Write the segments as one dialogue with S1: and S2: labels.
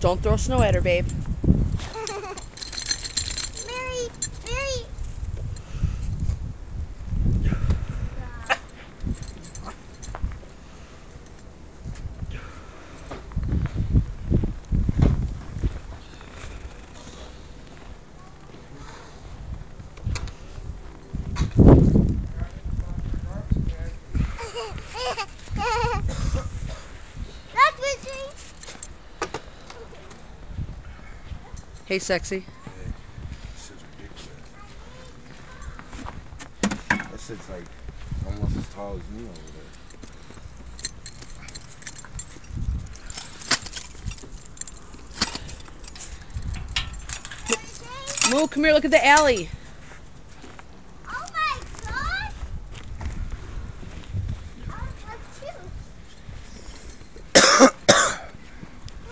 S1: Don't throw snow at her, babe.
S2: Mary, Mary. That's Richie.
S1: Hey, sexy.
S3: Hey, this shit's ridiculous. That shit's like almost as tall as me over there.
S1: Moo, come here, look at the alley.
S2: Oh my god. Oh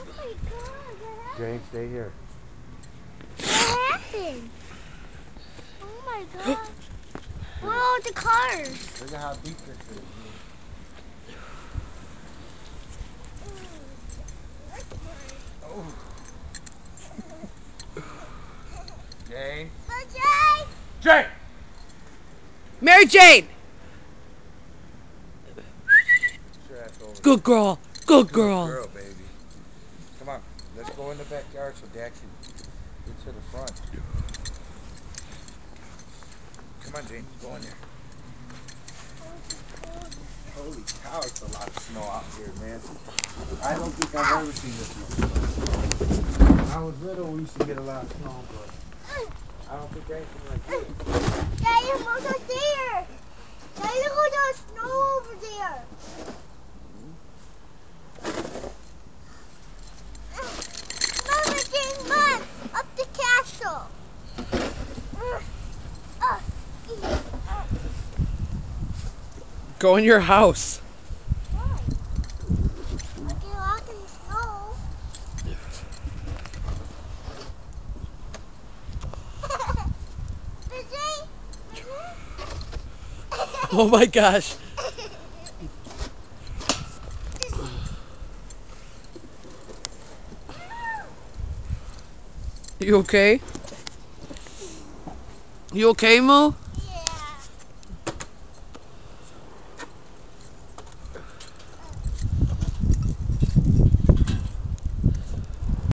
S2: my god.
S3: Jane, stay here.
S2: What happened? Oh my god. Where are all the cars?
S3: Look at how deep this is. Oh. Jane.
S2: Jay!
S3: Jane!
S1: Mary Jane!
S3: Your ass over.
S1: Good girl. Good
S3: Good
S1: girl.
S3: girl, baby. Come on, let's go in the backyard so Dad can get to the front. Come on, Jane, go in there. Holy cow, it's a lot of snow out here, man. I don't think I've ever seen this much snow. When I was little, we used to get a lot of snow, but I don't think anything like this.
S2: Daddy, look over there. Daddy, look at the snow over there. Mama, Jane, run up the castle.
S1: Go in your house.
S2: Why? I get lost in the snow.
S1: Oh my gosh. You okay? You okay, Moo?